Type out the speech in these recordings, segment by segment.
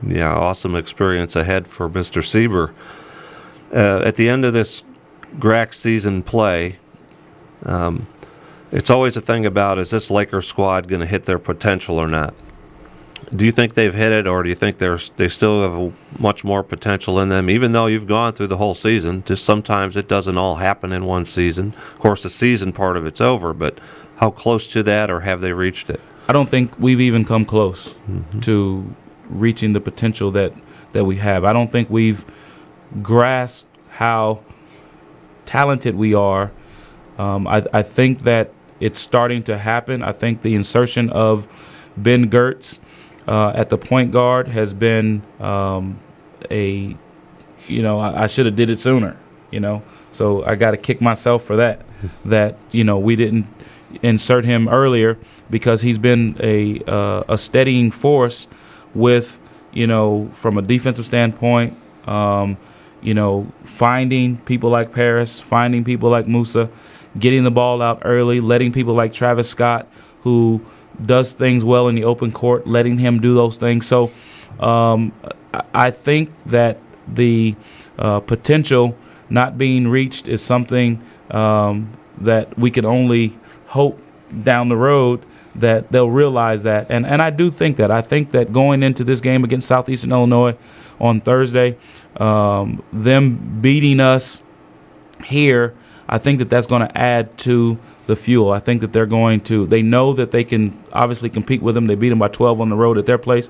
Yeah, awesome experience ahead for Mr. Sieber. At the end of this GRAC season play, it's always a thing about, is this Lakers squad going to hit their potential or not? Do you think they've hit it, or do you think they still have much more potential in them, even though you've gone through the whole season? Just sometimes it doesn't all happen in one season. Of course, the season part of it's over, but how close to that, or have they reached it? I don't think we've even come close to reaching the potential that we have. I don't think we've grasped how talented we are. I think that it's starting to happen. I think the insertion of Ben Gertz at the point guard has been I should have did it sooner, So I got to kick myself for that we didn't insert him earlier, because he's been a steadying force with, from a defensive standpoint, finding people like Paris, finding people like Musa, getting the ball out early, letting people like Travis Scott, who does things well in the open court, letting him do those things. So I think that the potential not being reached is something that we can only hope down the road that they'll realize that. And I do think that. I think that going into this game against Southeastern Illinois on Thursday, them beating us here, I think that that's going to add to the fuel. I think that they know that they can obviously compete with them. They beat them by 12 on the road at their place.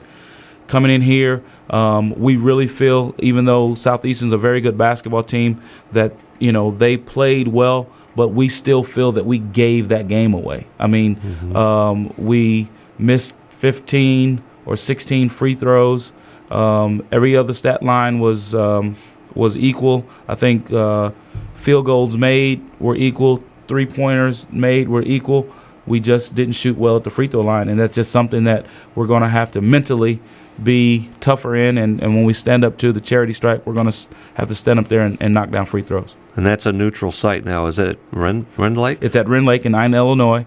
Coming in here, we really feel, even though Southeastern's a very good basketball team, that, they played well, but we still feel that we gave that game away. I mean, we missed 15 or 16 free throws. Every other stat line was equal. I think field goals made were equal. Three-pointers made were equal. We just didn't shoot well at the free throw line, and that's just something that we're going to have to mentally be tougher in. And when we stand up to the charity stripe, we're going to have to stand up there and knock down free throws. And that's a neutral site now. Is it at Rend Lake? It's at Rend Lake in Ina, Illinois.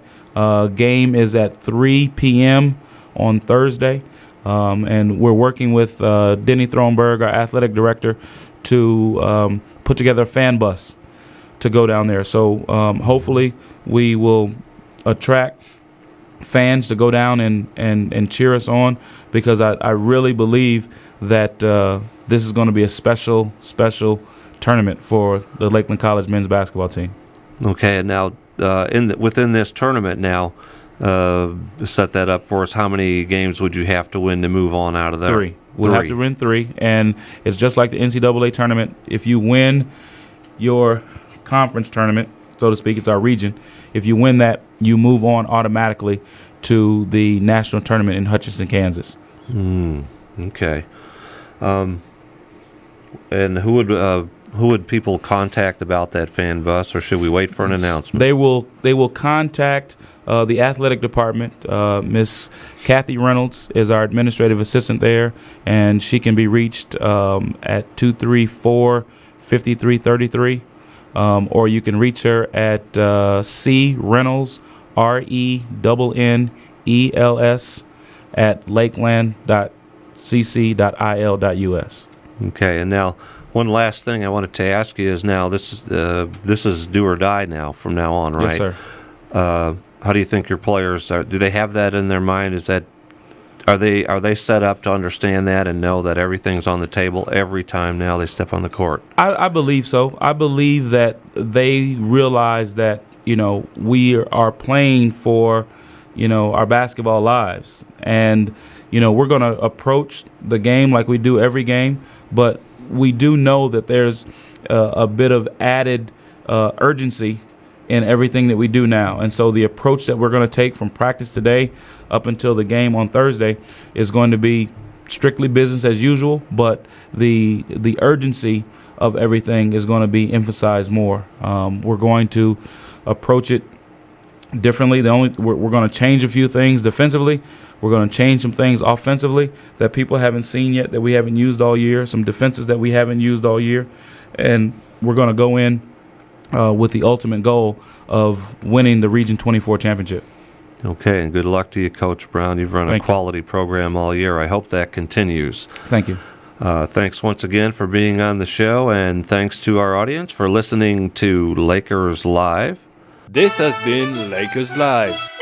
Game is at 3 p.m. on Thursday. And we're working with Denny Thronberg, our athletic director, to put together a fan bus to go down there. So hopefully we will attract fans to go down and cheer us on, because I really believe that this is going to be a special tournament for the Lakeland College men's basketball team. Okay, and now within this tournament now, set that up for us. How many games would you have to win to move on out of there? 3. We'll have to win 3, and it's just like the NCAA tournament. If you win your conference tournament, so to speak, it's our region. If you win that, you move on automatically to the national tournament in Hutchinson, Kansas. Okay. And who would people contact about that fan bus, or should we wait for an announcement? They will contact the athletic department. Miss Kathy Reynolds is our administrative assistant there, and she can be reached at 234-5333, or you can reach her at C Reynolds, RENNELS at lakeland.cc.il.us. Okay, and now one last thing I wanted to ask you is, now this is do or die now from now on, right? Yes, sir. How do you think your players are? Do they have that in their mind? Are they set up to understand that and know that everything's on the table every time now they step on the court? I believe so. I believe that they realize that we are playing for our basketball lives, and we're going to approach the game like we do every game, but we do know that there's a bit of added urgency in everything that we do now. And so the approach that we're going to take from practice today up until the game on Thursday is going to be strictly business as usual, but the urgency of everything is going to be emphasized more. We're going to approach it differently. We're going to change a few things defensively. We're going to change some things offensively that people haven't seen yet, that we haven't used all year, some defenses that we haven't used all year. And we're going to go in with the ultimate goal of winning the Region 24 championship. Okay, and good luck to you, Coach Brown. You've run a quality program all year. I hope that continues. Thank you. Thanks once again for being on the show, and thanks to our audience for listening to Lakers Live. This has been Lakers Live.